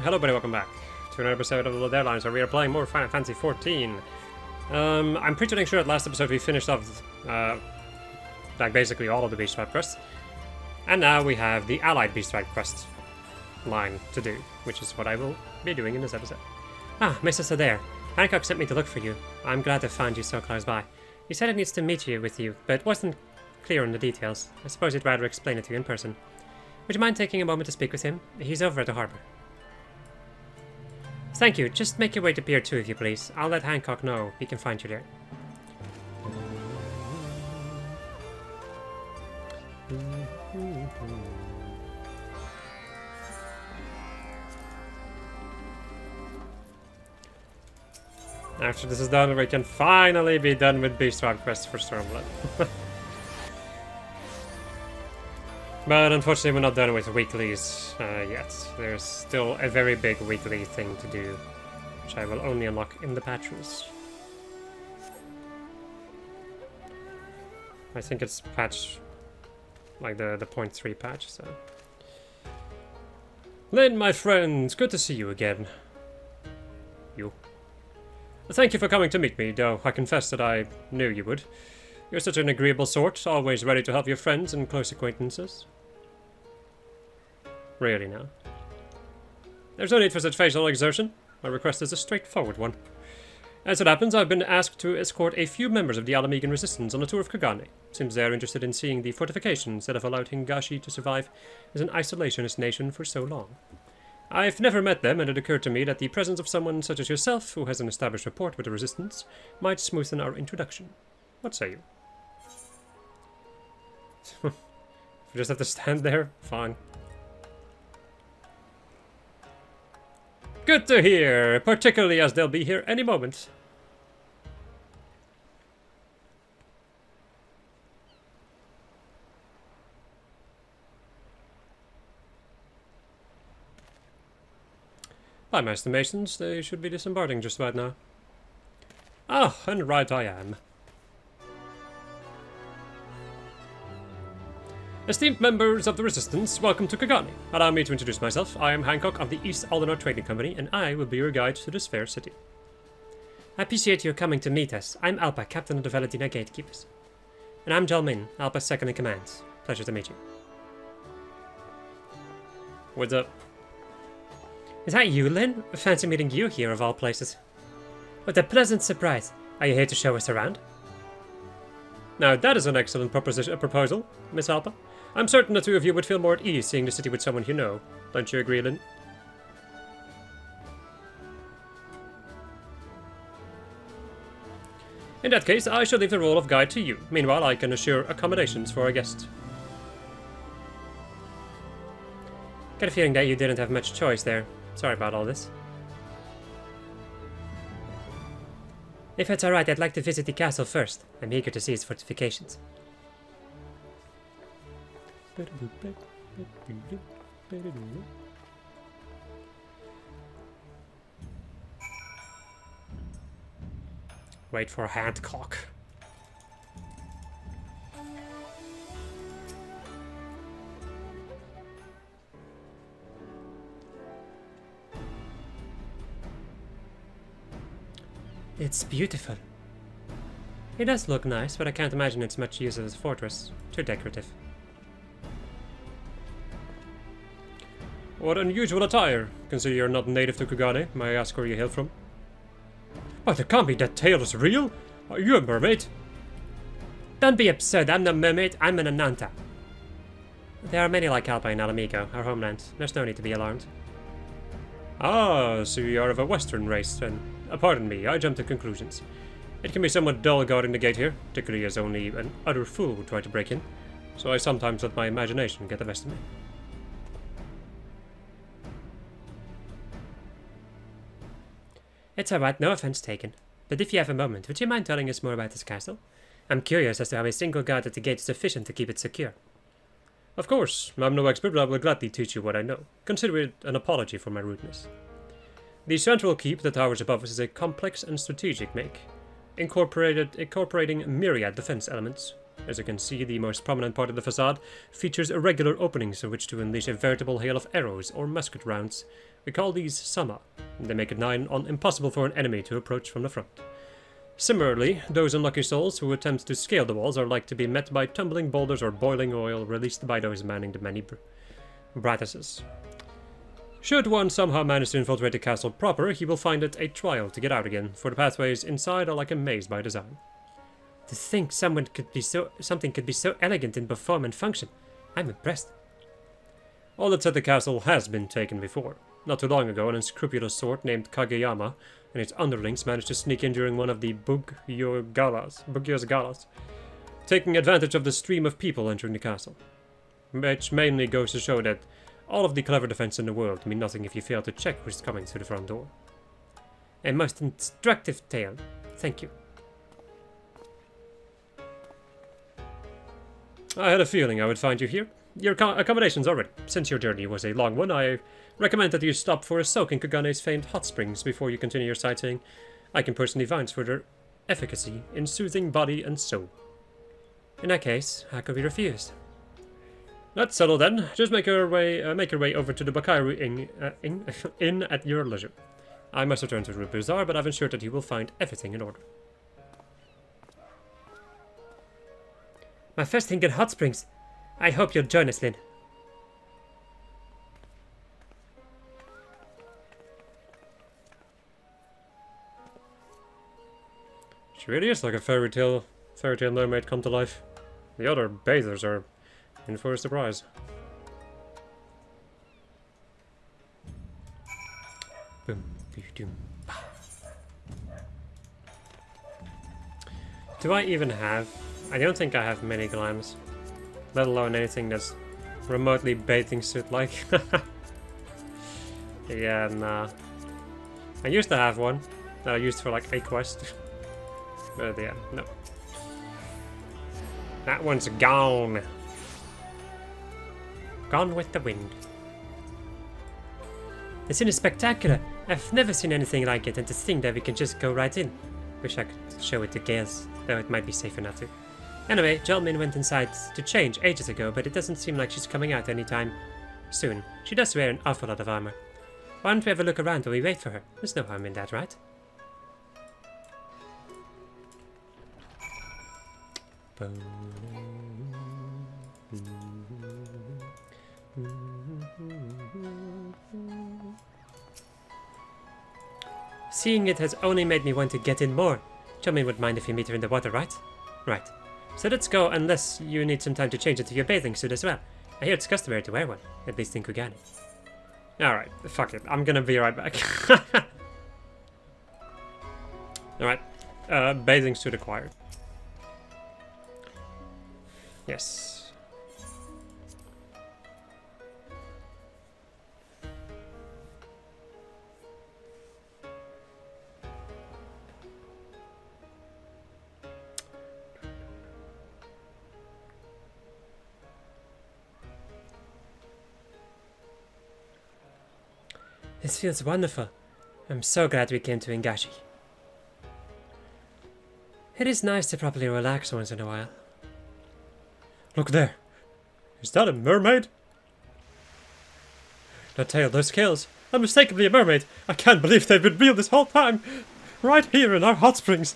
Hello everybody, welcome back to another episode of the Deadlines where we are playing more Final Fantasy XIV. I'm pretty dang sure that last episode we finished off like basically all of the Beast Tribe quests. And now we have the Allied Beast Tribe quest line to do, which is what I will be doing in this episode. Ah, Mrs. Adair. Hancock sent me to look for you. I'm glad to find you so close by. He said he needs to meet you with you, but wasn't clear on the details. I suppose he'd rather explain it to you in person. Would you mind taking a moment to speak with him? He's over at the harbor. Thank you. Just make your way to Pier 2 if you please. I'll let Hancock know he can find you there. After this is done, we can finally be done with Beast Tribe quests for Stormblood. But unfortunately we're not done with weeklies yet. There's still a very big weekly thing to do, which I will only unlock in the patch rules. I think it's patch, like the 0.3 patch, so... Lynn, my friend, good to see you again. You. Thank you for coming to meet me, though I confess that I knew you would. You're such an agreeable sort, always ready to help your friends and close acquaintances. Really now. There's no need for such facial exertion. My request is a straightforward one. As it happens, I've been asked to escort a few members of the Alamegan Resistance on a tour of Kagane. Seems they're interested in seeing the fortifications that have allowed Hingashi to survive as an isolationist nation for so long. I've never met them, and it occurred to me that the presence of someone such as yourself, who has an established rapport with the Resistance, might smoothen our introduction. What say you? We just have to stand there? Fine. Good to hear, particularly as they'll be here any moment. By my estimations, they should be disembarking just about now. Ah, and right I am. Esteemed members of the Resistance, welcome to Kagane. Allow me to introduce myself. I am Hancock of the East Aldenor Trading Company, and I will be your guide to this fair city. I appreciate your coming to meet us. I'm Alpa, Captain of the Valentina Gatekeepers. And I'm Jalmin, Alpa's second in command. Pleasure to meet you. What's up? Is that you, Lynn? Fancy meeting you here of all places. What a pleasant surprise. Are you here to show us around? Now that is an excellent proposal, Miss Alpa. I'm certain the two of you would feel more at ease seeing the city with someone you know. Don't you agree, Lynn? In that case, I shall leave the role of guide to you. Meanwhile, I can assure accommodations for our guests. Got a feeling that you didn't have much choice there. Sorry about all this. If it's alright, I'd like to visit the castle first. I'm eager to see its fortifications. Wait for Hancock. It's beautiful. It does look nice, but I can't imagine it's much use as a fortress. Too decorative. What unusual attire. Consider you're not native to Kagane. May I ask where you hail from? But it can't be that tale is real. Are you a mermaid? Don't be absurd. I'm no mermaid. I'm an Ananta. There are many like Alpa in Alamigo, our homeland. There's no need to be alarmed. Ah, so you are of a western race, then. Pardon me, I jumped to conclusions. It can be somewhat dull guarding the gate here, particularly as only an utter fool would try to break in. So I sometimes let my imagination get the best of me. It's alright, no offense taken. But if you have a moment, would you mind telling us more about this castle? I'm curious as to how a single guard at the gate is sufficient to keep it secure. Of course, I'm no expert, but I will gladly teach you what I know. Consider it an apology for my rudeness. The central keep that towers above us is a complex and strategic make, incorporating myriad defense elements. As you can see, the most prominent part of the facade features irregular openings in which to unleash a veritable hail of arrows or musket rounds, We call these sama. They make it nigh on impossible for an enemy to approach from the front. Similarly, those unlucky souls who attempt to scale the walls are like to be met by tumbling boulders or boiling oil released by those manning the many brattices. Should one somehow manage to infiltrate the castle proper, he will find it a trial to get out again, for the pathways inside are like a maze by design. To think something could be so elegant in form and function. I'm impressed. All that said, the castle has been taken before. Not too long ago, an unscrupulous sort named Kageyama and its underlings managed to sneak in during one of the Bugyo's galas, taking advantage of the stream of people entering the castle. Which mainly goes to show that all of the clever defense in the world mean nothing if you fail to check who's coming through the front door. A most instructive tale. Thank you. I had a feeling I would find you here. Your accommodations already. Since your journey was a long one, I recommend that you stop for a soak in Kagane's famed hot springs before you continue your sightseeing. I can personally vouch for their efficacy in soothing body and soul. In that case, how could we refuse? Let's settle then. Just make your way over to the Bakairu Inn at your leisure. I must return to the bazaar, but I've ensured that you will find everything in order. My first thing in hot springs. I hope you'll join us, Lynn. She really is like a fairy tale mermaid come to life. The other bathers are in for a surprise. Boom, boom, boom. Do I even have? I don't think I have many glams. Let alone anything that's remotely bathing suit-like. Yeah, nah. I used to have one that I used for like a quest. But yeah, no. That one's gone. Gone with the wind. The scene is spectacular. I've never seen anything like it, and to think that we can just go right in. Wish I could show it to Gales, though it might be safer not to. Anyway, Jolmin went inside to change ages ago, but it doesn't seem like she's coming out anytime soon. She does wear an awful lot of armor. Why don't we have a look around while we wait for her? There's no harm in that, right? Seeing it has only made me want to get in more. Jolmin would mind if you meet her in the water, right? Right. So let's go, unless you need some time to change into your bathing suit as well. I hear it's customary to wear one, at least in Kugane. Alright, fuck it. I'm gonna be right back. Alright, bathing suit acquired. Yes. This feels wonderful. I'm so glad we came to Ingashi. It is nice to properly relax once in a while. Look there. Is that a mermaid? That tail, those scales. Unmistakably a mermaid. I can't believe they've been real this whole time. Right here in our hot springs.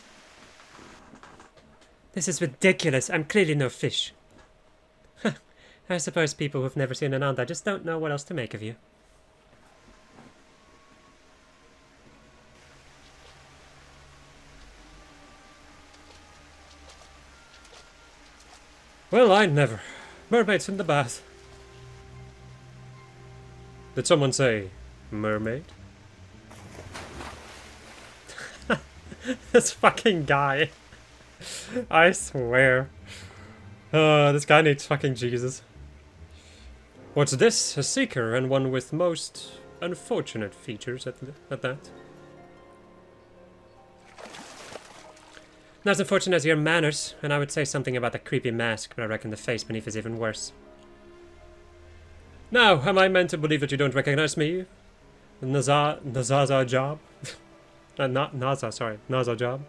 This is ridiculous. I'm clearly no fish. I suppose people who've never seen an Anda just don't know what else to make of you. Well, I never. Mermaids in the bath. Did someone say mermaid? This fucking guy. I swear. This guy needs fucking Jesus. What's this? A seeker, and one with most unfortunate features at that. Not as unfortunate as your manners, and I would say something about the creepy mask, but I reckon the face beneath is even worse. Now, am I meant to believe that you don't recognize me? Nazaza Job? Naza Job.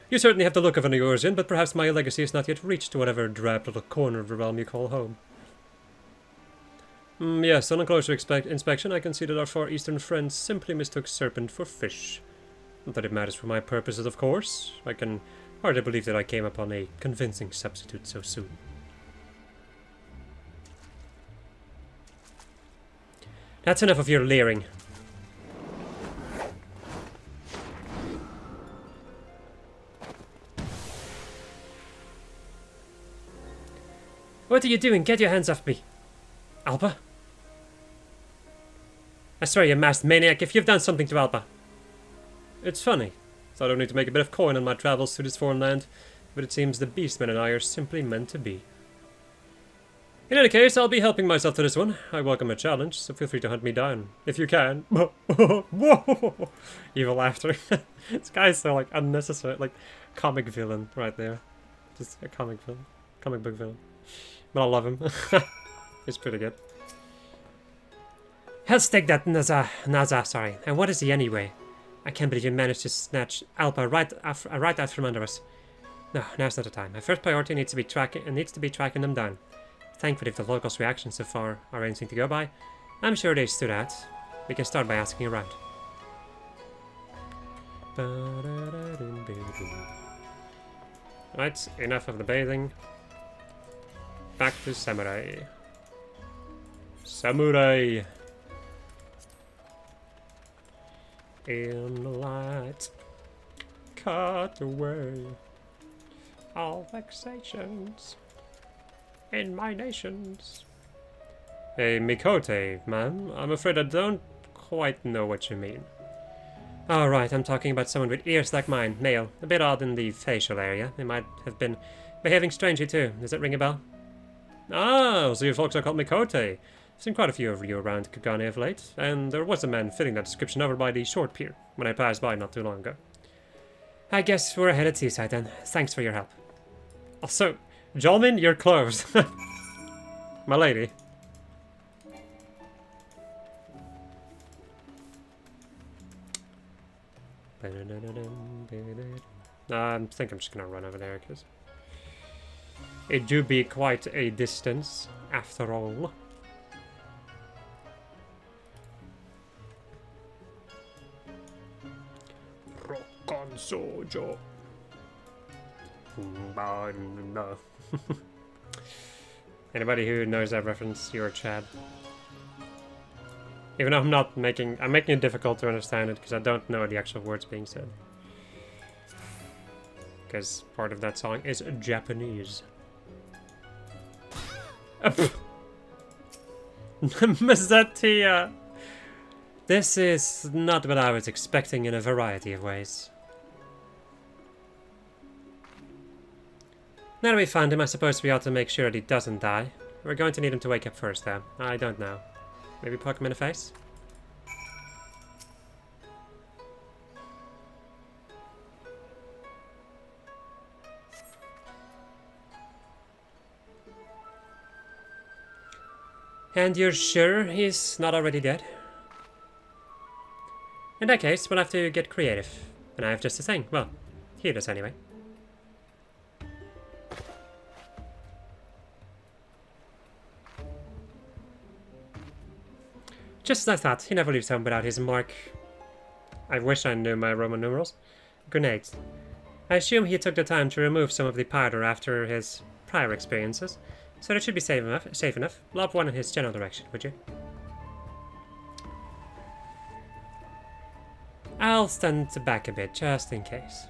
You certainly have the look of an Eorzean, but perhaps my legacy has not yet reached to whatever drab little corner of the realm you call home. Yes, on a closer inspection, I can see that our Far Eastern friends simply mistook serpent for fish. Not that it matters for my purposes, of course. I can hardly believe that I came upon a convincing substitute so soon. That's enough of your leering. What are you doing? Get your hands off me. Alba? I swear, you masked maniac, if you've done something to Alba. It's funny. Thought I'd need to make a bit of coin on my travels through this foreign land, but it seems the Beastmen and I are simply meant to be. In any case, I'll be helping myself to this one. I welcome a challenge, so feel free to hunt me down. If you can. Whoa! Evil laughter. This guy's so, like, unnecessary. Like, comic villain right there. Just a comic villain. Comic book villain. But I love him. He's pretty good. Hell's take that Naza, sorry. And what is he anyway? I can't believe you managed to snatch Alpa right out from under us. No, now's not the time. My first priority needs to be tracking them down. Thankfully, if the locals' reactions so far are anything to go by, I'm sure they stood out. We can start by asking around. Right, enough of the bathing. Back to Samurai. Samurai! In the light, cut away all vexations in my nations. Hey, Mikote, ma'am, I'm afraid I don't quite know what you mean. Oh, right, I'm talking about someone with ears like mine, male, a bit odd in the facial area. They might have been behaving strangely too. Does that ring a bell? Ah, so you folks are called Mikote. I've seen quite a few of you around Kagane of late, and there was a man fitting that description over by the short pier when I passed by not too long ago. I guess we're ahead at seaside then. Thanks for your help. Also, Jolmin, your clothes. My lady. I think I'm just gonna run over there because it do be quite a distance after all. Rokon Sojo. Anybody who knows that reference, you're Chad. Even though I'm making it difficult to understand it because I don't know the actual words being said. Because part of that song is Japanese. Mazzatia! This is not what I was expecting in a variety of ways. Now that we found him, I suppose we ought to make sure that he doesn't die. We're going to need him to wake up first, though. I don't know. Maybe poke him in the face? And you're sure he's not already dead? In that case, we'll have to get creative. And I have just a thing. Well, he does anyway. Just as I thought, he never leaves home without his mark. I wish I knew my Roman numerals. Grenades. I assume he took the time to remove some of the powder after his prior experiences, so that should be safe enough. Lob one in his general direction, would you? I'll stand back a bit, just in case.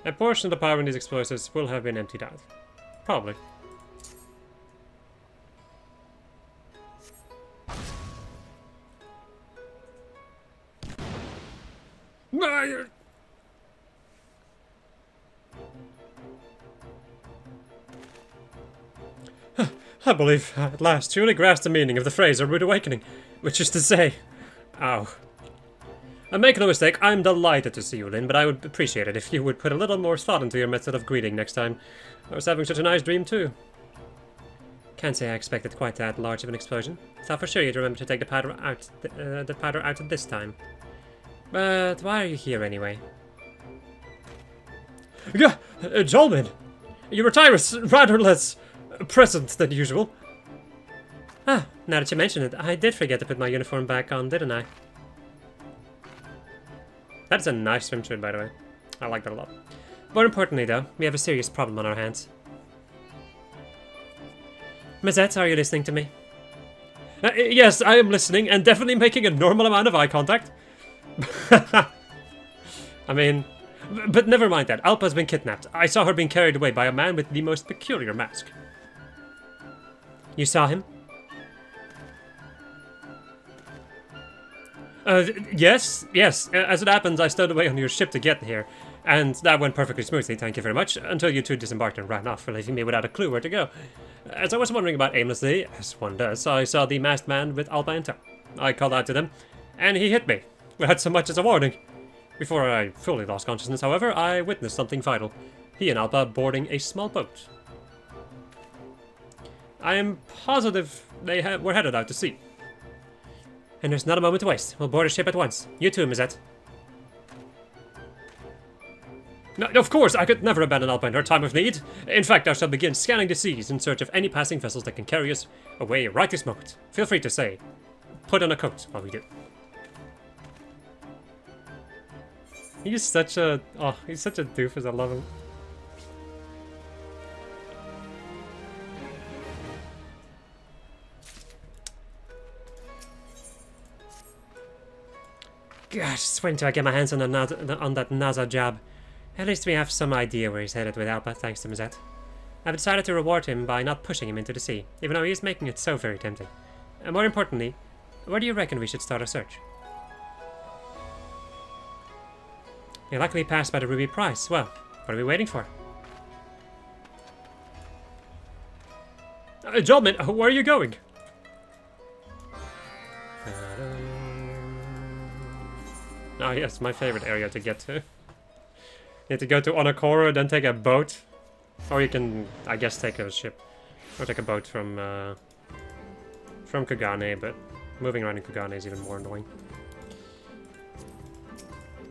A portion of the power in these explosives will have been emptied out. Probably. I believe at last truly grasped the meaning of the phrase "a rude awakening," which is to say, ow. Make no mistake, I'm delighted to see you, Lynn, but I would appreciate it if you would put a little more thought into your method of greeting next time. I was having such a nice dream too. Can't say I expected quite that large of an explosion. Thought for sure you'd remember to take the powder out at this time. But why are you here anyway? Jolmin, your attire is rather less present than usual. Ah, now that you mention it, I did forget to put my uniform back on, didn't I? That's a nice swimsuit, by the way. I like that a lot. More importantly, though, we have a serious problem on our hands. Mazette, are you listening to me? Yes, I am listening, and definitely making a normal amount of eye contact. I mean, but never mind that. Alpa's been kidnapped. I saw her being carried away by a man with the most peculiar mask. You saw him? Yes. As it happens, I stowed away on your ship to get here. And that went perfectly smoothly, thank you very much, until you two disembarked and ran off, leaving me without a clue where to go. As I was wandering about aimlessly, as one does, I saw the masked man with Alpa in tow. I called out to them, and he hit me, without so much as a warning. Before I fully lost consciousness, however, I witnessed something vital. He and Alpa boarding a small boat. I am positive they were headed out to sea. And there's not a moment to waste. We'll board a ship at once. You too, Mazette. No, of course, I could never abandon Alpa in her time of need. In fact, I shall begin scanning the seas in search of any passing vessels that can carry us away right this moment. Feel free to say, put on a coat while we do. He's such a doofus, I love him. Gosh, just wait until I get my hands on that NASA job. At least we have some idea where he's headed with Alpa, thanks to Mazette. I've decided to reward him by not pushing him into the sea, even though he is making it so very tempting. And more importantly, where do you reckon we should start our search? You luckily passed by the Ruby Prize. Well, what are we waiting for? Jolmin, where are you going? Oh yes, my favorite area to get to. You need to go to Onokoro, then take a boat. Or you can, I guess, take a ship. Or take a boat from Kugane, but moving around in Kugane is even more annoying.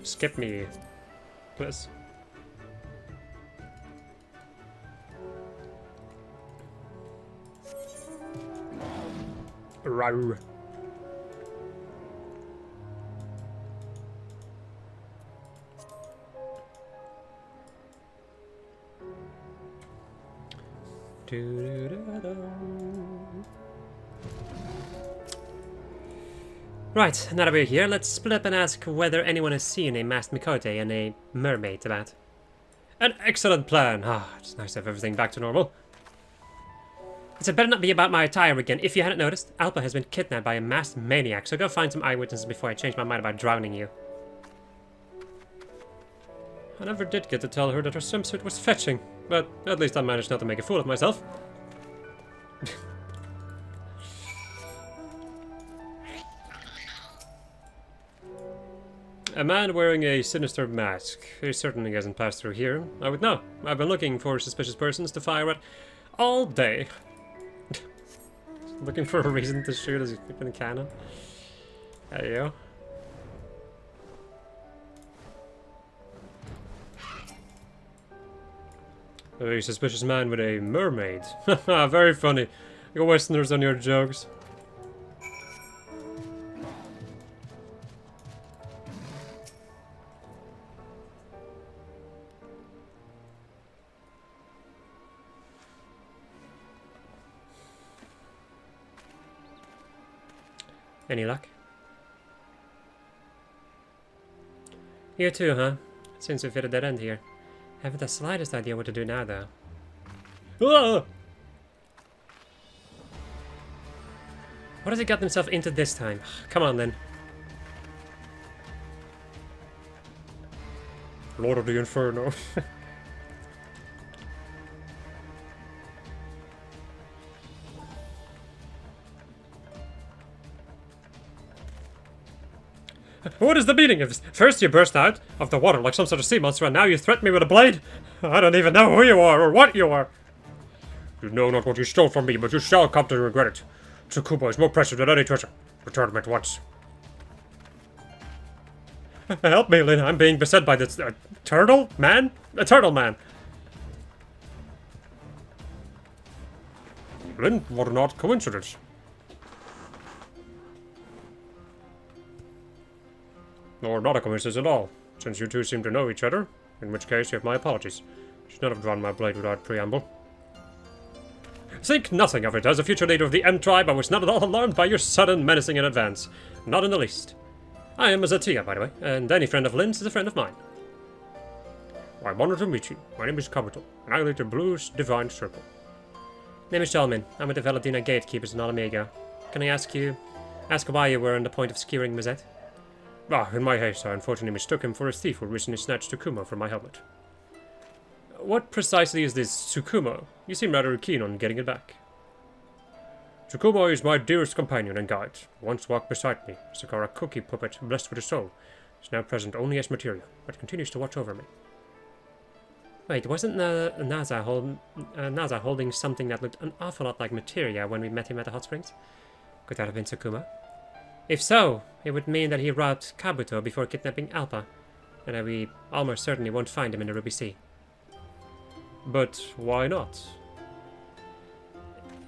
Skip me, please. Rawr. Right, now that we're here, let's split up and ask whether anyone has seen a masked Mikote and a mermaid about. An excellent plan! Ah, it's nice to have everything back to normal. It better not be about my attire again. If you hadn't noticed, Alpa has been kidnapped by a masked maniac, so go find some eyewitnesses before I change my mind about drowning you. I never did get to tell her that her swimsuit was fetching, but at least I managed not to make a fool of myself. A man wearing a sinister mask. He certainly hasn't passed through here. I would know. I've been looking for suspicious persons to fire at all day. Looking for a reason to shoot as a flipping cannon. There you go. A suspicious man with a mermaid. Very funny. You Westerners on your jokes. Any luck? You too, huh? Since we've hit a dead end here. Haven't the slightest idea what to do now, though. Ah! What has he got himself into this time? Come on, then. Lord of the Inferno. What is the meaning of this? First you burst out of the water like some sort of sea monster, and now you threaten me with a blade? I don't even know who you are or what you are. You know not what you stole from me, but you shall come to regret it. Tsukuba is more precious than any treasure. Return him at once. Help me, Lynn. I'm being beset by this turtle man? A turtle man. Lynn, what an odd coincidence. Or not a coincidence at all, since you two seem to know each other, in which case you have my apologies. Should not have drawn my blade without preamble. Think nothing of it. As a future leader of the M tribe, I was not at all alarmed by your sudden menacing in advance. Not in the least. I am a Zatia, by the way, and any friend of Lynn's is a friend of mine. I wanted to meet you. My name is Kabuto, and I lead the Blue's Divine Circle. Name is Jalmin. I'm with the Valadina Gatekeepers in Alamega. Can I ask why you were on the point of skewering Mazet? Ah, in my haste, I unfortunately mistook him for a thief who recently snatched Tsukumo from my helmet. What precisely is this Tsukumo? You seem rather keen on getting it back. Tsukumo is my dearest companion and guide. Once walked beside me, a Sakara cookie puppet blessed with a soul. Is now present only as materia, but continues to watch over me. Wait, wasn't Naza holding something that looked an awful lot like materia when we met him at the hot springs? Could that have been Tsukumo? If so, it would mean that he robbed Kabuto before kidnapping Alpa, and that we almost certainly won't find him in the Ruby Sea. But why not?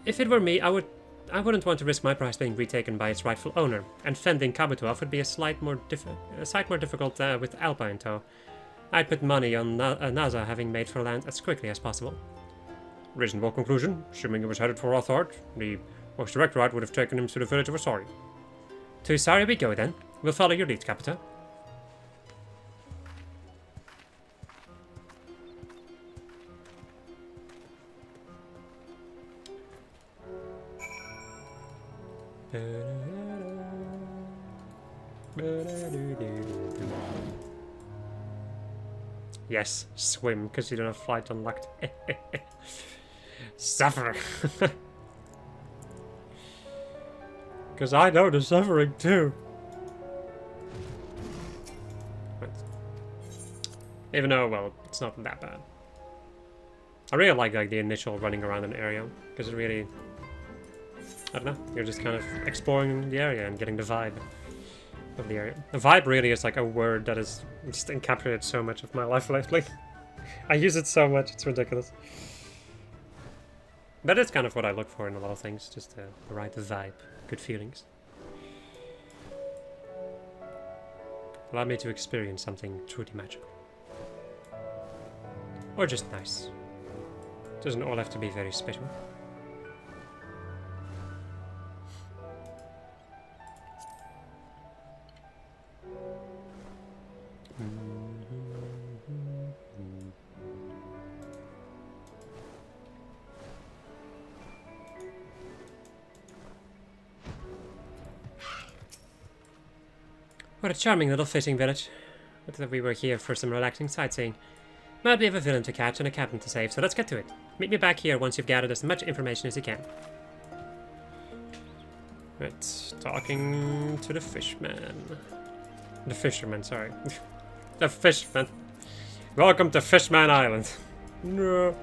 If it were me, I wouldn't want to risk my prize being retaken by its rightful owner, and fending Kabuto off would be a sight more difficult with Alpa in tow. I'd put money on Naza having made for land as quickly as possible. Reasonable conclusion. Assuming he was headed for Rothard, the most direct route would have taken him to the village of Asari. To Asari we go then. We'll follow your lead, Kabuto. Yes, swim, because you don't have flight unlocked. Suffer! Because I know the suffering too. Right. Even though, well, it's not that bad. I really like the initial running around an area, because it really... I don't know, you're just kind of exploring the area and getting the vibe of the area. The vibe really is like a word that has just encapsulated so much of my life lately. I use it so much, it's ridiculous. But it's kind of what I look for in a lot of things, just the right vibe, good feelings. Allow me to experience something truly magical. Or just nice. Doesn't all have to be very special. What a charming little fishing village. But that we were here for some relaxing sightseeing. Might be of a villain to catch and a captain to save, so let's get to it. Meet me back here once you've gathered as much information as you can. Right, talking to the fishman. The fisherman, sorry. The fishman. Welcome to Fishman Island. No.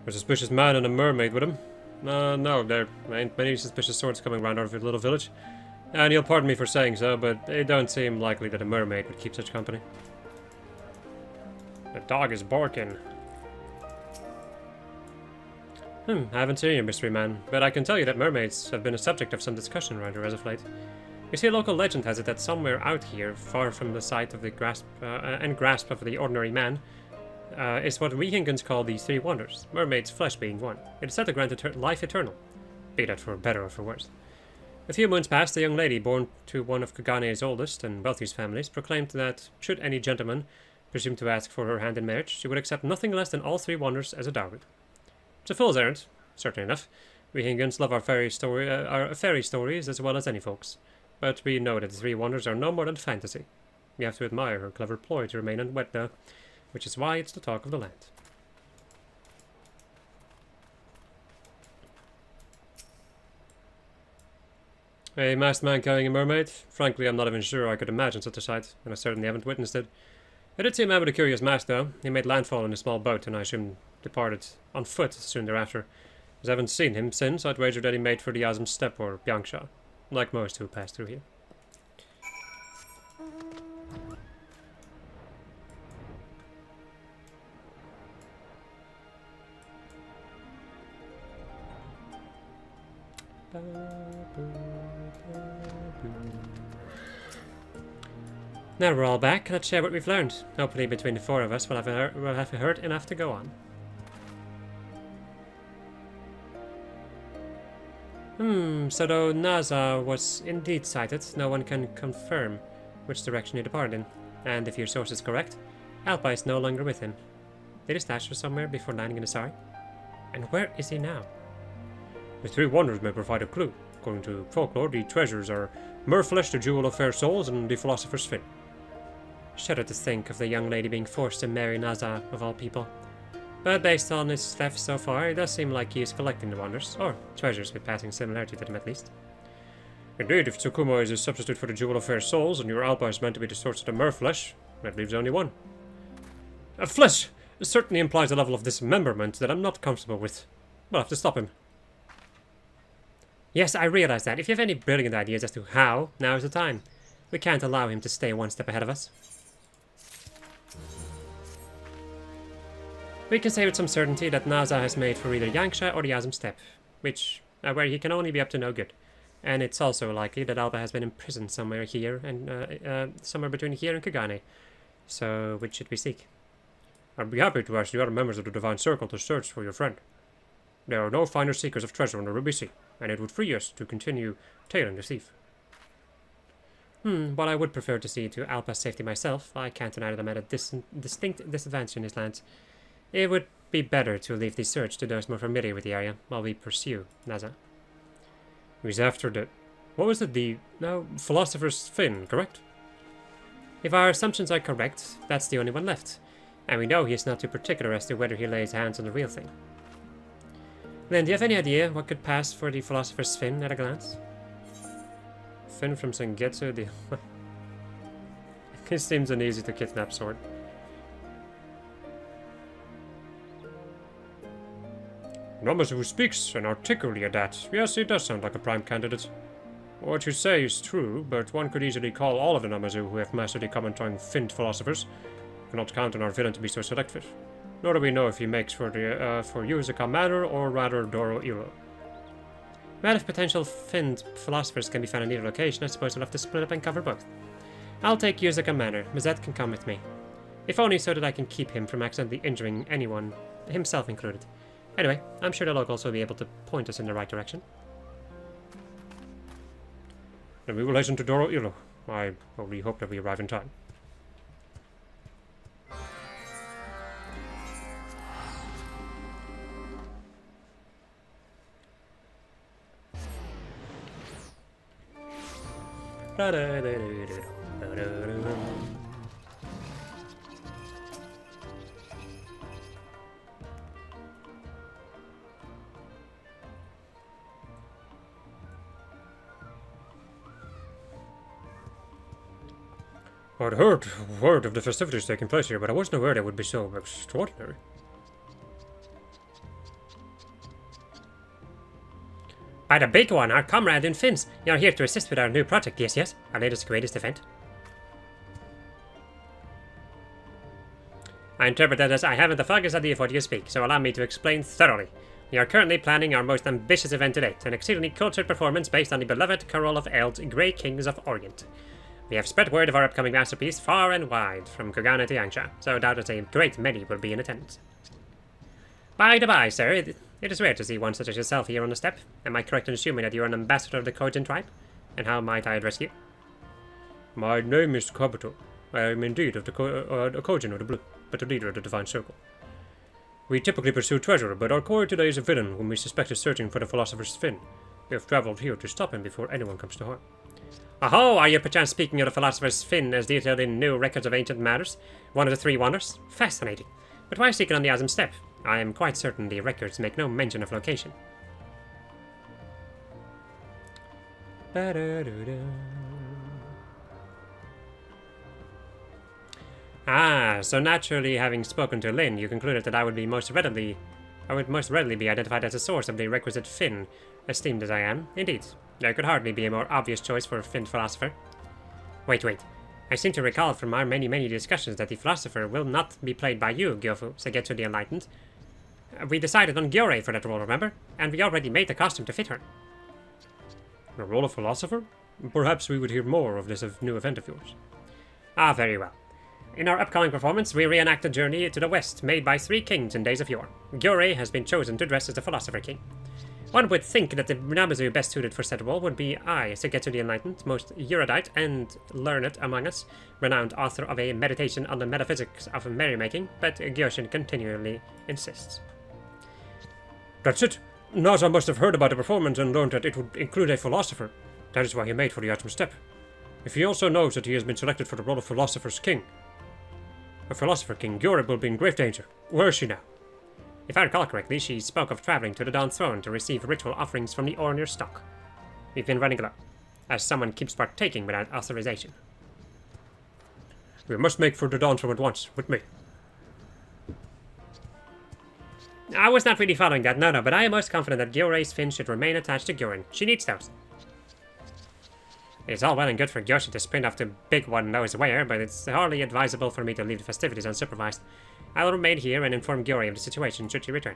There's a suspicious man and a mermaid with him. No, there ain't many suspicious sorts coming round our little village. And you'll pardon me for saying so, but it don't seem likely that a mermaid would keep such company. The dog is barking. I haven't seen you, mystery man, but I can tell you that mermaids have been a subject of some discussion around here as of late. You see, a local legend has it that somewhere out here, far from the sight of the grasp of the ordinary man, is what we Hingans call the Three Wonders, mermaid's flesh being one. It is said to grant life eternal, be that for better or for worse. A few moons past, a young lady born to one of Kagane's oldest and wealthiest families proclaimed that, should any gentleman presume to ask for her hand in marriage, she would accept nothing less than all three wonders as a dowry. It's a fool's errand, certainly enough. We Hingans love our fairy stories as well as any folks, but we know that the Three Wonders are no more than fantasy. We have to admire her clever ploy to remain unwed though, which is why it's the talk of the land. A masked man carrying a mermaid? Frankly, I'm not even sure I could imagine such a sight, and I certainly haven't witnessed it. I did see a man with a curious mask, though. He made landfall in a small boat, and I assume departed on foot soon thereafter. As I haven't seen him since, I'd wager that he made for the Azim Steppe or Bianxia, like most who pass through here. Now we're all back, let's share what we've learned. Hopefully between the four of us we'll have heard enough to go on. So though Naza was indeed sighted, no one can confirm which direction he departed in. And if your source is correct, Alpa is no longer with him. Did he stash her somewhere before landing in Asari? And where is he now? The three wonders may provide a clue. According to folklore, the treasures are Merflesh, the Jewel of Fair Souls, and the Philosopher's Fin. Shudder to think of the young lady being forced to marry Naza, of all people. But based on his theft so far, it does seem like he is collecting the wonders, or treasures with passing similarity to them at least. Indeed, if Tsukumo is a substitute for the Jewel of Fair Souls, and your Alpa is meant to be the source of the Merflesh, that leaves only one. A flesh certainly implies a level of dismemberment that I'm not comfortable with. We'll have to stop him. Yes, I realize that. If you have any brilliant ideas as to how, now is the time. We can't allow him to stay one step ahead of us. We can say with some certainty that Naza has made for either Bianxia or the Azim Steppe, which, where he can only be up to no good. And it's also likely that Alba has been imprisoned somewhere here, and somewhere between here and Kagane. So, which should we seek? I'd be happy to ask the other members of the Divine Circle to search for your friend. There are no finer seekers of treasure on the Ruby Sea, and it would free us to continue tailing the thief. While I would prefer to see to Alpa's safety myself, I can't deny that I'm at a distinct disadvantage in his lands. It would be better to leave the search to those more familiar with the area, while we pursue Naza. He's after the... what was it? The... no, Philosopher's Fin, correct? If our assumptions are correct, that's the only one left. And we know he is not too particular as to whether he lays hands on the real thing. Lynn, do you have any idea what could pass for the Philosopher's Fin at a glance? Fin from Sengetsu, the... It seems an easy to kidnap sword. Namazu speaks and articulately at that. Yes, he does sound like a prime candidate. What you say is true, but one could easily call all of the Namazu who have mastered the commentating Finned philosophers. Cannot count on our villain to be so selective. Nor do we know if he makes for you as a commander or rather Doro Iro. Well, if potential Finned philosophers can be found in either location, I suppose we'll have to split up and cover both. I'll take you as a commander. Mazet can come with me. If only so that I can keep him from accidentally injuring anyone, himself included. Anyway, I'm sure the locals will be able to point us in the right direction. Then we will hasten to Doro Ilo. I only hope that we arrive in time. I'd heard word of the festivities taking place here, but I wasn't aware they would be so extraordinary. By the big one, our comrade in Finns. You're here to assist with our new project, yes? Our latest greatest event. I interpret that as I haven't the foggiest idea of what you speak, so allow me to explain thoroughly. We are currently planning our most ambitious event to date, an exceedingly cultured performance based on the beloved Carol of Eld's Grey Kings of Orient. We have spread word of our upcoming masterpiece far and wide, from Kagane to Bianxia, so doubtless a great many will be in attendance. By the by, sir, it is rare to see one such as yourself here on the steppe. Am I correct in assuming that you are an ambassador of the Kojin tribe? And how might I address you? My name is Kabuto. I am indeed of the Kojin of the Blue, but the leader of the Divine Circle. We typically pursue treasure, but our core today is a villain whom we suspect is searching for the Philosopher's Fin. We have traveled here to stop him before anyone comes to harm. Aho, are you perchance speaking of the Philosopher's Fin as detailed in new records of ancient matters? One of the three wonders? Fascinating. But why seek it on the Azim Steppe? I am quite certain the records make no mention of location. Ah, so naturally having spoken to Lin, you concluded that I would be most readily I would most readily be identified as the source of the requisite Finn, esteemed as I am. Indeed, there could hardly be a more obvious choice for a Finn philosopher. Wait. I seem to recall from our many discussions that the philosopher will not be played by you, Gyofu, Segetsu the Enlightened. We decided on Gyore for that role, remember? And we already made the costume to fit her. The role of philosopher? Perhaps we would hear more of this new event of yours. Ah, very well. In our upcoming performance, we reenact a journey to the west made by 3 kings in days of yore. Gyore has been chosen to dress as the philosopher king. One would think that the Namazu best suited for said role would be I, Segetsu the Enlightened, most erudite and learned among us, renowned author of a meditation on the metaphysics of merrymaking, but Gyoshin continually insists. That's it. Naza must have heard about the performance and learned that it would include a philosopher. That is why he made for the Atom Step. If he also knows that he has been selected for the role of Philosopher's King. A Philosopher King, Gyore will be in grave danger. Where is she now? If I recall correctly, she spoke of traveling to the Dawn Throne to receive ritual offerings from the Ornir stock. We've been running low, as someone keeps partaking without authorization. We must make for the Dawn Throne at once, with me. I was not really following that, no, but I am most confident that Gyore's fin should remain attached to Gyorin. She needs those. It's all well and good for Gyoshin to sprint off to Big One knows where, but it's hardly advisable for me to leave the festivities unsupervised. I will remain here and inform Gyore of the situation should she return.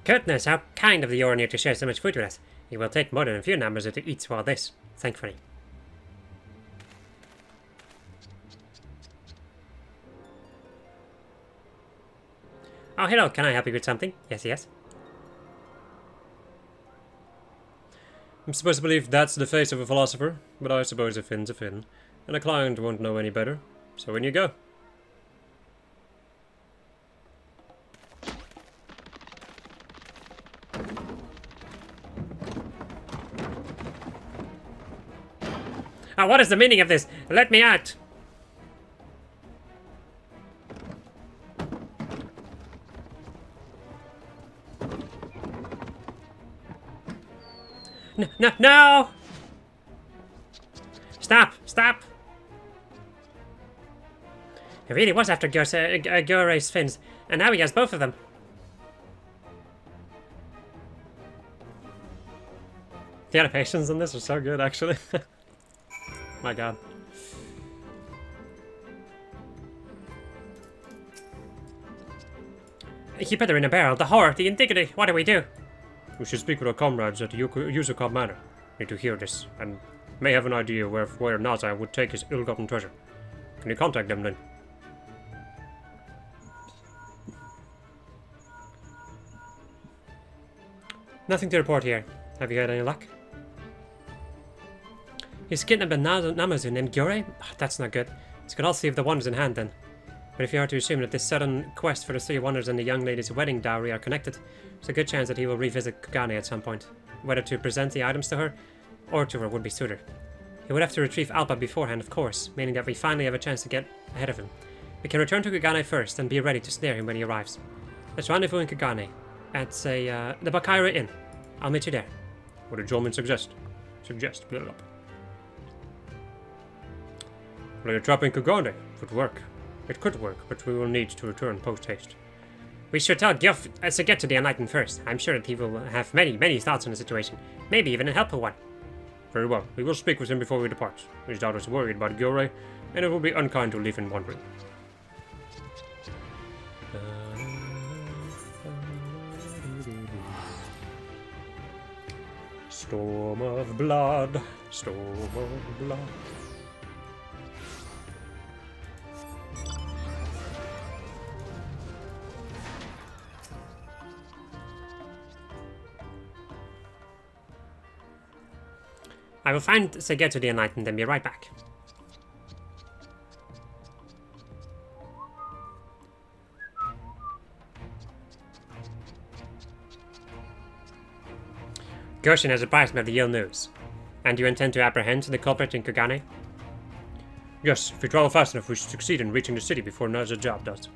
Goodness, how kind of the Ornir to share so much food with us. It will take more than a few numbers to eat all this, thankfully. Oh, hello, can I help you with something? Yes. I'm supposed to believe that's the face of a philosopher, but I suppose a Finn's a Finn, and a client won't know any better. So in you go. Oh, what is the meaning of this? Let me out! No! Stop! He really was after Gyore's fins, and now he has both of them. The animations in this are so good, actually. My god. He put her in a barrel. The horror, the indignity. What do we do? We should speak with our comrades at the Yuzukov Manor. Need to hear this, and may have an idea where Naza would take his ill-gotten treasure. Can you contact them then? Nothing to report here. Have you had any luck? He's kidnapped a Namazu named Gyore? Oh, that's not good. He's got all 3 of the wonders in hand then. But if you are to assume that this sudden quest for the 3 wonders and the young lady's wedding dowry are connected, there's a good chance that he will revisit Kugane at some point. Whether to present the items to her, or to her would-be suitor. He would have to retrieve Alpa beforehand, of course, meaning that we finally have a chance to get ahead of him. We can return to Kugane first and be ready to snare him when he arrives. Let's rendezvous in Kugane, at, say, the Bakaira Inn. I'll meet you there. What did Jolman suggest? Blah, blah. Well, you're trapping Kugane. It would work. It could work, but we will need to return post-haste. We should tell Gyof to get to the Enlightened first. I'm sure that he will have many thoughts on the situation. Maybe even a helpful one. Very well. We will speak with him before we depart. He's doubtless worried about Gyore, and it will be unkind to leave him wondering. Storm of blood, storm of blood. I will find Segetsu the Enlightened and be right back. Goshin has advised me of the ill news. And you intend to apprehend the culprit in Kagane? Yes, if we travel fast enough, we should succeed in reaching the city before another job does.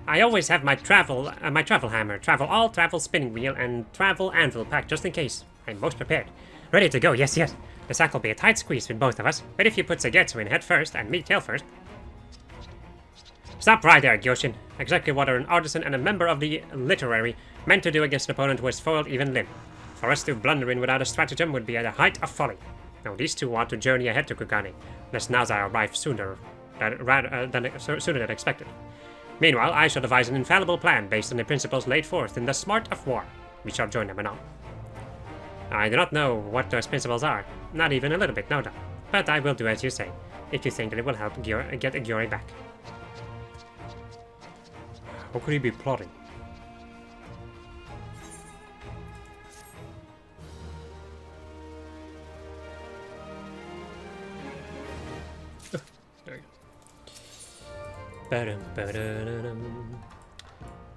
I always have my travel hammer, travel spinning wheel, and travel anvil packed just in case. I'm most prepared. Ready to go, yes. The sack will be a tight squeeze with both of us, but if you put Segetsu in head first and me tail first... Stop right there, Gyoshin. Exactly what an artisan and a member of the literary meant to do against an opponent who has foiled even Lin. For us to blunder in without a stratagem would be at the height of folly. Now these two want to journey ahead to Kugane, lest Naza arrive sooner than expected. Meanwhile, I shall devise an infallible plan based on the principles laid forth in the Smart of War. We shall join them anon. I do not know what those principles are, not even a little bit, no doubt. But I will do as you say, if you think that it will help get Gyori back. How could he be plotting?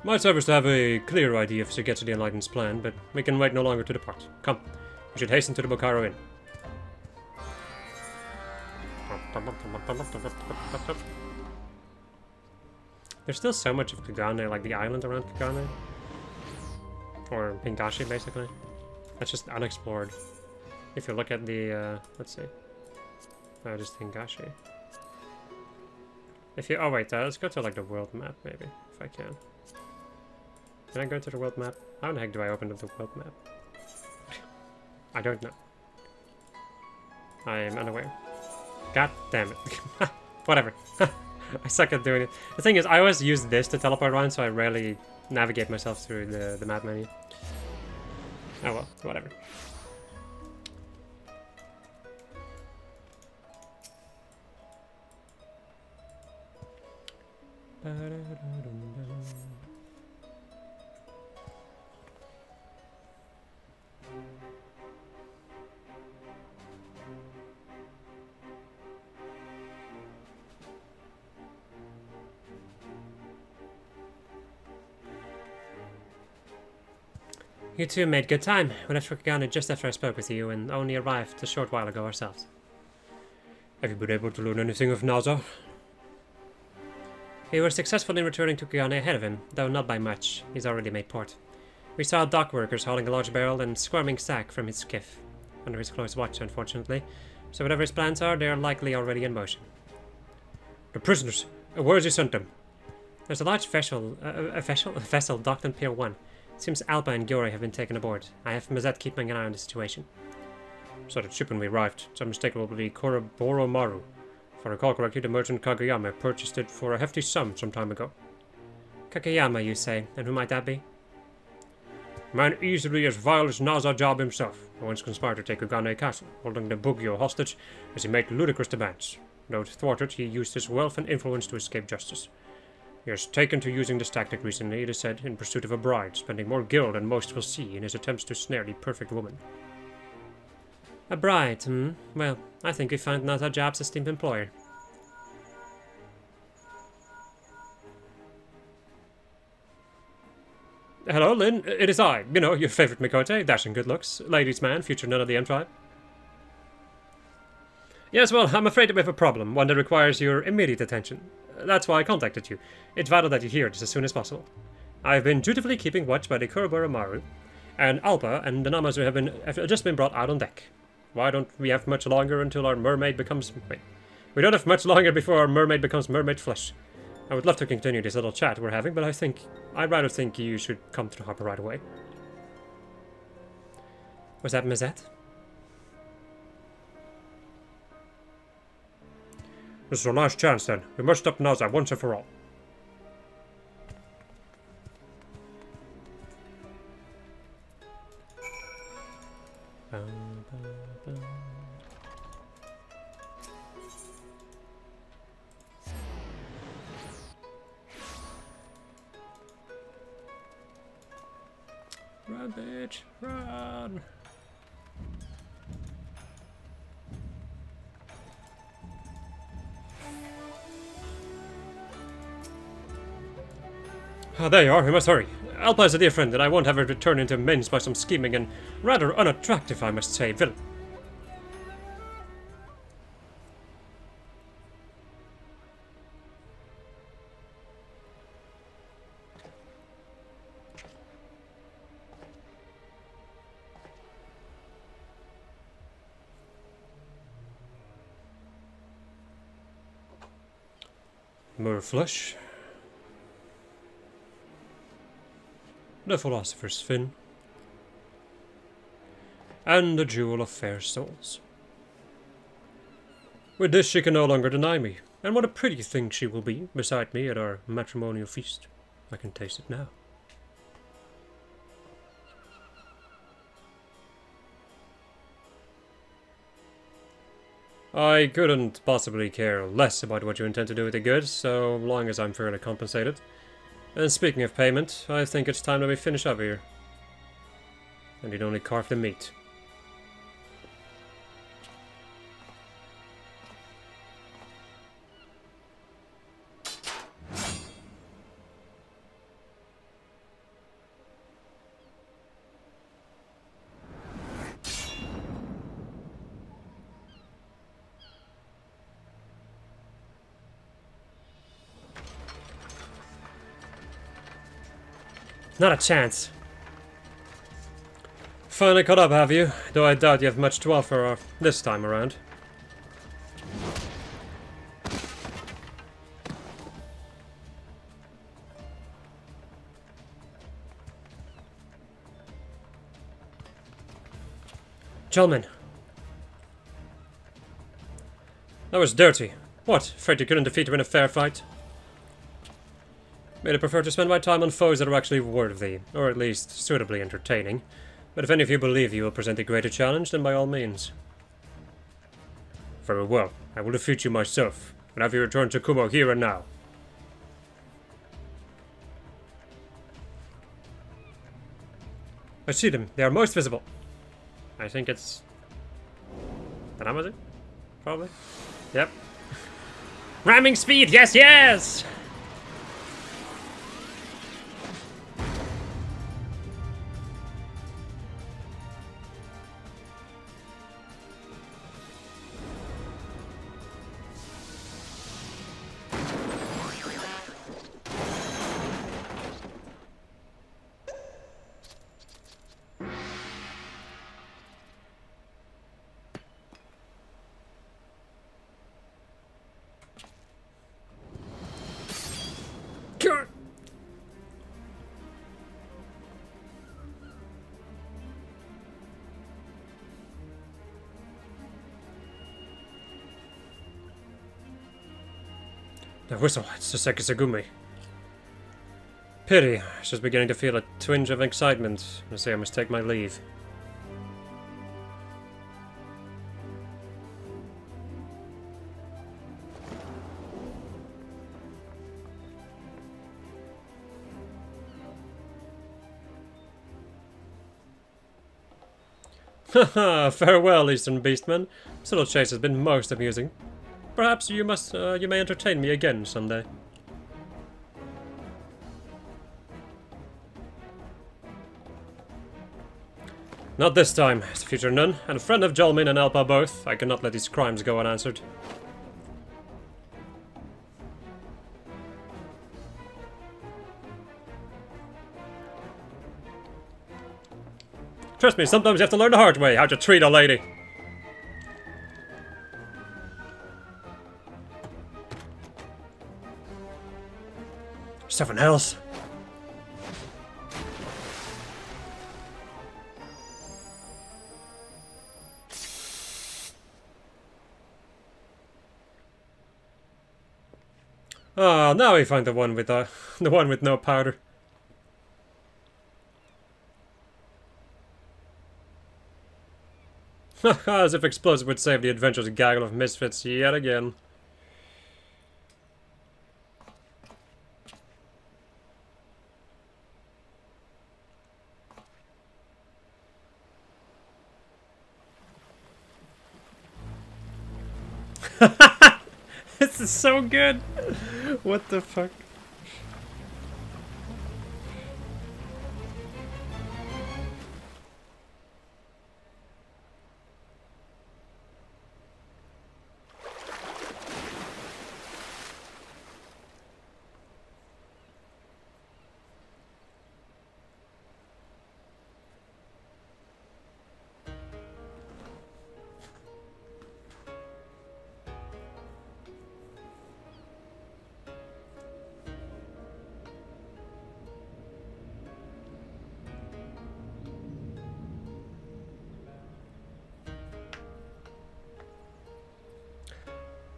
Might serve us to have a clear idea if Segetsu the Enlightened's plan, but we can wait no longer to depart. Come, we should hasten to the Bokaro Inn. There's still so much of Kagane, like the island around Kagane. Or Pingashi, basically. That's just unexplored. If you look at the, let's see. Oh, just Pingashi. If you, oh wait, let's go to like the world map, maybe, if I can. Can I go to the world map? How the heck do I open up the world map? I don't know. I am unaware. God damn it. Whatever. I suck at doing it. The thing is, I always use this to teleport around, so I rarely navigate myself through the map menu. Oh well, whatever. You two made good time. We left Rikigane just after I spoke with you and only arrived a short while ago ourselves. Have you been able to learn anything of Naza? We were successful in returning to Kagane ahead of him, though not by much. He's already made port. We saw dock workers hauling a large barrel and squirming sack from his skiff. Under his close watch, unfortunately. So whatever his plans are, they are likely already in motion. The prisoners! Where has he sent them? There's a large vessel docked on Pier 1. It seems Alpa and Gyori have been taken aboard. I have Mazet keeping an eye on the situation. So that ship when we arrived, it's unmistakably Koroboro Maru. If I recall correctly, the merchant Kageyama purchased it for a hefty sum some time ago. Kageyama, you say? And who might that be? A man easily as vile as Naza Job himself, who once conspired to take Kugane Castle, holding the Bugyo hostage as he made ludicrous demands. Though thwarted, he used his wealth and influence to escape justice. He has taken to using this tactic recently, it is said, in pursuit of a bride, spending more gil than most will see in his attempts to snare the perfect woman. A bride, Well, I think we found Naza Job's esteemed employer. Hello, Lin. It is I. You know, your favorite Mikote, dashing good looks, ladies' man, future nun of the M tribe. Yes, well, I'm afraid we have a problem, one that requires your immediate attention. That's why I contacted you. It's vital that you hear this as soon as possible. I've been dutifully keeping watch by the Kuroboro Maru, and Alpa and the Namazu have just been brought out on deck. Why don't we have much longer until our mermaid becomes... Wait. We don't have much longer before our mermaid becomes mermaid flesh. I would love to continue this little chat we're having, but I'd rather think you should come to the harbor right away. Was that Mazet? This is our last chance, then. We must stop Naza once and for all. Run, bitch, run! Ah, there you are, we must hurry. Alpa is a dear friend, and I won't have her turn into mins by some scheming and rather unattractive, I must say, villain. More flesh. The Philosopher's Fin. And the Jewel of Fair Souls. With this she can no longer deny me, and what a pretty thing she will be beside me at our matrimonial feast. I can taste it now. I couldn't possibly care less about what you intend to do with the goods, so long as I'm fairly compensated. And speaking of payment, I think it's time that we finish up here. And you'd only carve the meat. Not a chance. Finally caught up, have you? Though I doubt you have much to offer this time around. Gentlemen. That was dirty. What? Afraid you couldn't defeat her in a fair fight? I'd prefer to spend my time on foes that are actually worthy, or at least suitably entertaining. But if any of you believe you will present a greater challenge, then by all means. Very well, I will defeat you myself, and have you return to Kumo here and now. I see them, they are most visible. I think it's... Dynamite? Probably. Yep. Ramming speed, yes, yes! The whistle, it's the Sekisagumi. Pity, I was just beginning to feel a twinge of excitement. I say I must take my leave. Haha, farewell, Eastern Beastman. This little chase has been most amusing. Perhaps you may entertain me again someday. Not this time, as a future nun, and a friend of Jolmin and Alpa both. I cannot let these crimes go unanswered. Trust me, sometimes you have to learn the hard way how to treat a lady. Something else. Ah, now we find the one with no powder. Haha, as if explosive would save the adventurous gaggle of misfits yet again. This is so good. What the fuck?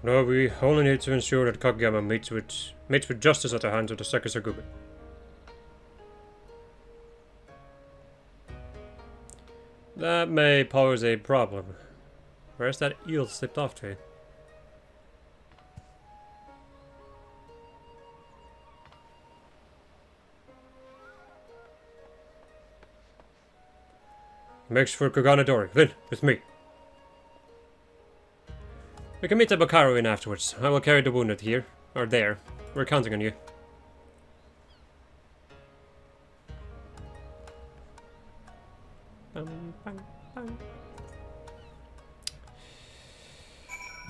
No, we only need to ensure that Kageyama meets with justice at the hands of the ffXIV. That may pose a problem. Where's that eel slipped off to? Makes for Koganadori. Then, with me. We can meet at Bakaru Inn afterwards. I will carry the wounded here. Or there. We're counting on you.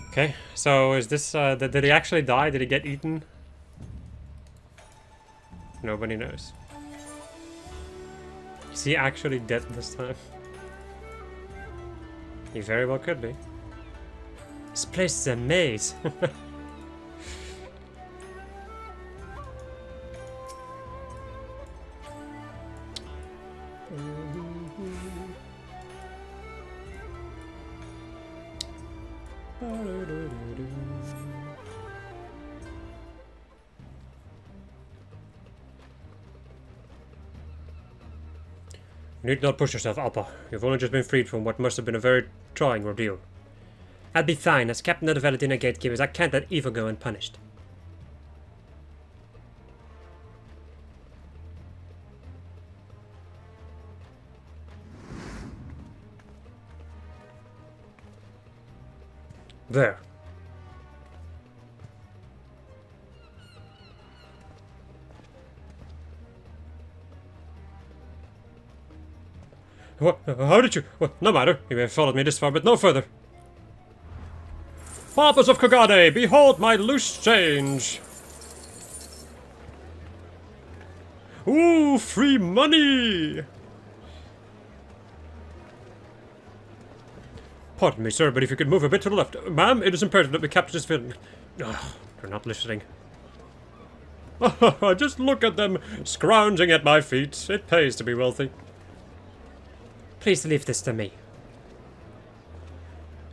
Okay, so is this, did he actually die? Did he get eaten? Nobody knows. Is he actually dead this time? He very well could be. This place is a maze. You need not push yourself, Alpa. You've only just been freed from what must have been a very trying ordeal. I'll be fine. As captain of the Valentina Gatekeepers, I can't let evil go unpunished. There. What? How did you? Well, no matter. You may have followed me this far, but no further. Papas of Kagane, behold my loose change. Ooh, free money! Pardon me, sir, but if you could move a bit to the left. Ma'am, it is imperative that we capture this villain. Ugh, they're not listening. Just look at them, scrounging at my feet. It pays to be wealthy. Please leave this to me.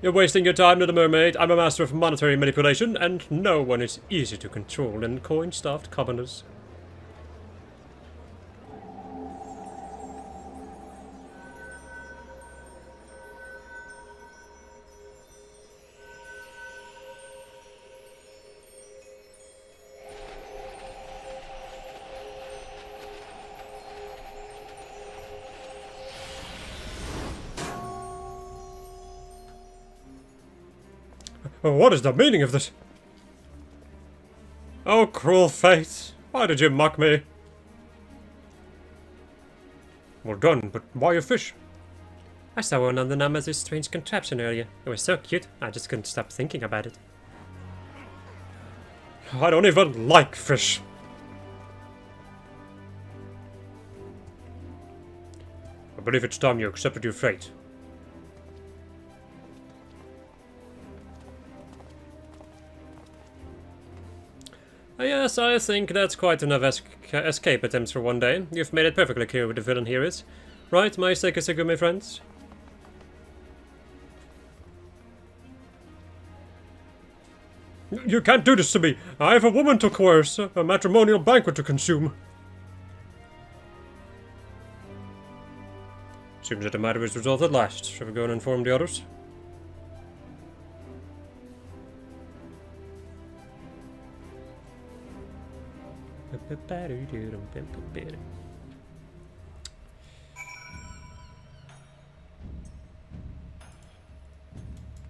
You're wasting your time, little mermaid. I'm a master of monetary manipulation, and no one is easy to control than coin-stuffed commoners. What is the meaning of this? Oh, cruel fate. Why did you mock me? Well done, but why a fish? I saw one on the Namazu's strange contraption earlier. It was so cute, I just couldn't stop thinking about it. I don't even like fish. I believe it's time you accepted your fate. Yes, I think that's quite enough escape attempts for one day. You've made it perfectly clear who the villain here is. Right, my ffXIV friends? You can't do this to me! I have a woman to coerce, a matrimonial banquet to consume. Seems that the matter is resolved at last. Shall we go and inform the others?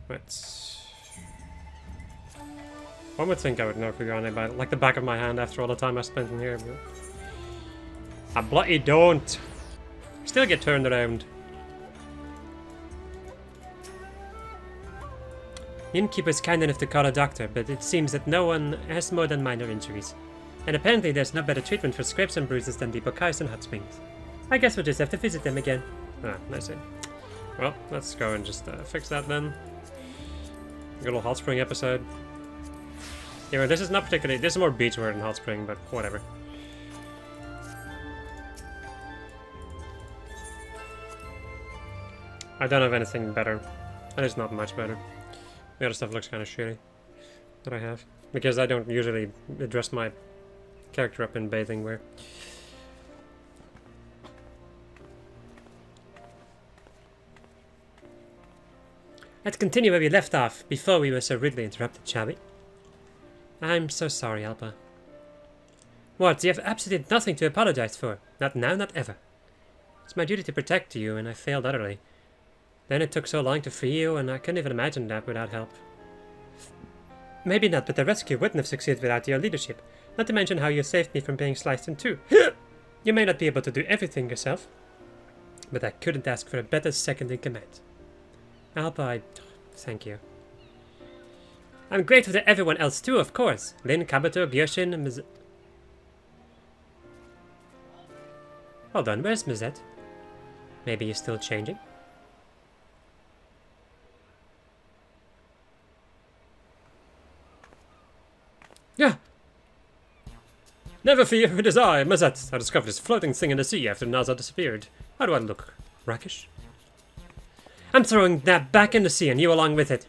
Let's... One would think I would know Kagane by like the back of my hand after all the time I spent in here, but I bloody don't. Still get turned around. The innkeeper's kind enough to call a doctor, but it seems that no one has more than minor injuries. And apparently there's no better treatment for scrapes and bruises than the Bokai's and hot springs. I guess we'll just have to visit them again. Ah, I see. Well, let's go and just fix that then. Good little hot spring episode. Yeah, well, this is not particularly... This is more beachwear than hot spring, but whatever. I don't have anything better. And it's not much better. The other stuff looks kind of shitty. that I have. Because I don't usually dress my character up in bathing wear. Let's continue where we left off, before we were so rudely interrupted, shall we? I'm so sorry, Alpa. What, you have absolutely nothing to apologize for. Not now, not ever. It's my duty to protect you, and I failed utterly. Then it took so long to free you, and I couldn't even imagine that without help. Maybe not, but the rescue wouldn't have succeeded without your leadership. Not to mention how you saved me from being sliced in two. You may not be able to do everything yourself, but I couldn't ask for a better second in command. Alpa, thank you. I'm grateful to everyone else too, of course. Lin, Kabuto, Gyoshin, and Miz... Hold on, where's Mizette? Maybe he's still changing? Yeah! Never fear, it is I, Mizette. I discovered this floating thing in the sea after Naza disappeared. How do I look? Rakish? I'm throwing that back in the sea and you along with it.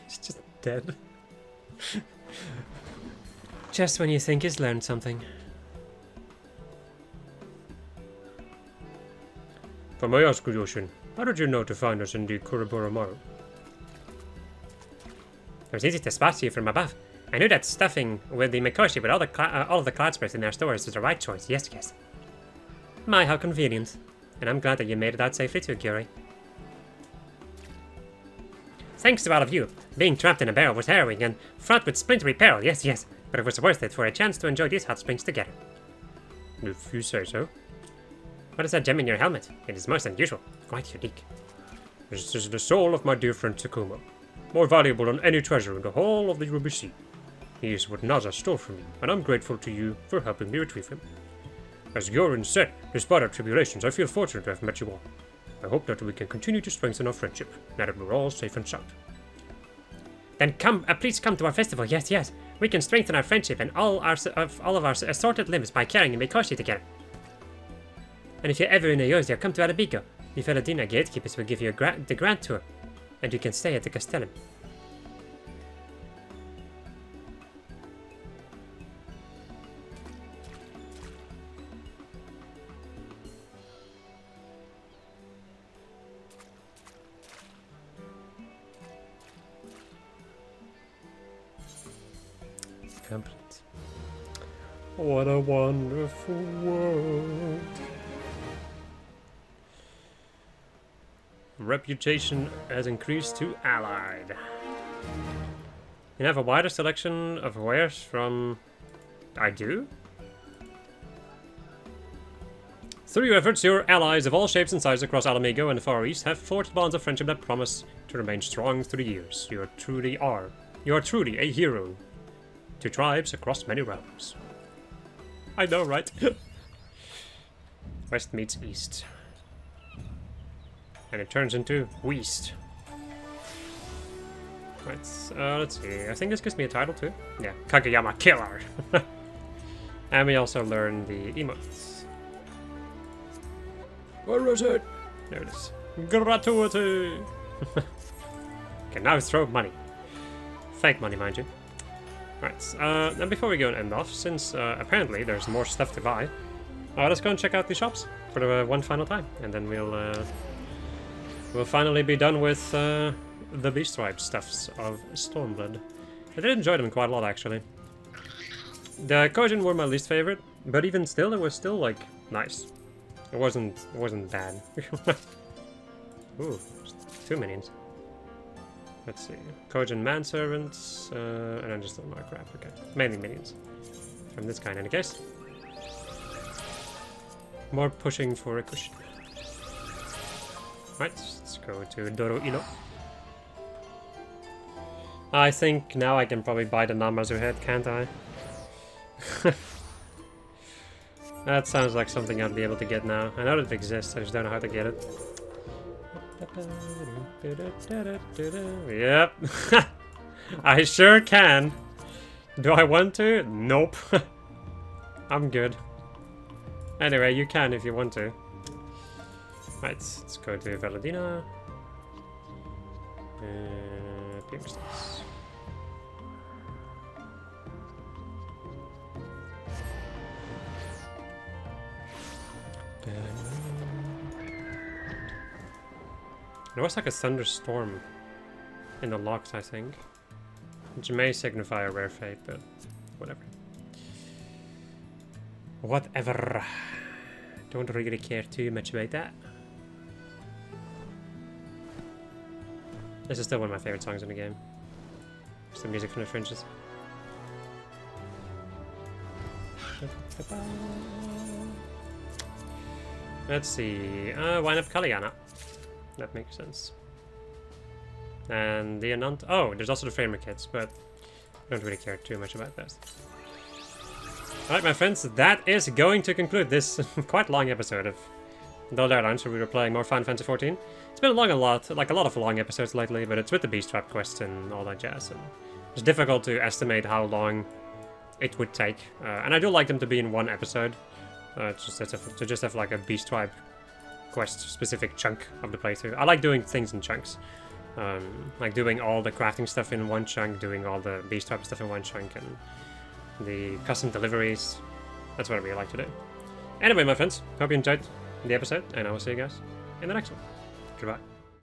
He's just dead. Just when you think he's learned something. For my ask, Yoshin, how did you know to find us in the Kuroboro Maru? It was easy to spot you from above. I knew that stuffing with the Mikoshi with all of the cloud sprays in their stores was the right choice. Yes, yes. My, how convenient. And I'm glad that you made it out safely too, Gyuri. Thanks to all of you. Being trapped in a barrel was harrowing and fraught with splintery peril. Yes, yes. But it was worth it for a chance to enjoy these hot springs together. If you say so. What is that gem in your helmet? It is most unusual. Quite unique. This is the soul of my dear friend Takuma. More valuable than any treasure in the whole of the Ruby Sea. He is what Naza stole from me, and I'm grateful to you for helping me retrieve him. As Yorin said, despite our tribulations, I feel fortunate to have met you all. I hope that we can continue to strengthen our friendship, now that we're all safe and sound. Then come, please come to our festival. Yes, yes. We can strengthen our friendship and all of our assorted limbs by carrying the Mikoshi together. And if you're ever in Eorzea, come to Arabiko. The Feladina gatekeepers will give you the grand tour, and you can stay at the Castellum. Complete. What a wonderful world. Reputation has increased to allied. You have a wider selection of wares from... I do? Through your efforts, your allies of all shapes and sizes across Alamigo and the Far East have forged bonds of friendship that promise to remain strong through the years. You are truly a hero to tribes across many realms. I know, right? West meets East. And it turns into West. Right, let's see. I think this gives me a title too. Yeah, Kageyama Killer. And we also learn the emotes. Where is it? There it is. Gratuity! Can now throw money. Fake money, mind you. Right, and before we go and end off, since apparently there's more stuff to buy, let's go and check out the shops for the one final time, and then we'll finally be done with the Beast Tribe stuffs of Stormblood. I did enjoy them quite a lot, actually. The Kojin were my least favorite, but even still, it was still like nice. It wasn't bad. Ooh, two minions. Let's see. Kojin manservants, and then just more crap. Okay, mainly minions from this kind, in any case. More pushing for a cushion. Right, let's go to Doro Ilo. I think now I can probably buy the Namazu head, can't I? That sounds like something I'd be able to get now. I know that it exists, I just don't know how to get it. Yep. I sure can. Do I want to? Nope. I'm good. Anyway, you can if you want to. Right, let's go to Valadina. Beamsticks. There was like a thunderstorm in the locks, I think. Which may signify a rare fate, but whatever. Whatever. Don't really care too much about that. This is still one of my favorite songs in the game. Just the music from the fringes. Let's see. Wine up Kalyana. That makes sense. And the Anant. Oh, there's also the Framer kits, but I don't really care too much about that. Alright, my friends, that is going to conclude this quite long episode of The Old Airlines, where we were playing more Final Fantasy XIV. It's been like a lot of long episodes lately, but it's with the Beast Trap quest and all that jazz, and it's difficult to estimate how long it would take. And I do like them to be in one episode, to just have like a Beast Tribe quest-specific chunk of the playthrough. I like doing things in chunks. Like doing all the crafting stuff in one chunk, doing all the Beast Tribe stuff in one chunk, and the custom deliveries. That's what I really like to do. Anyway, my friends, hope you enjoyed the episode, and I will see you guys in the next one. Goodbye.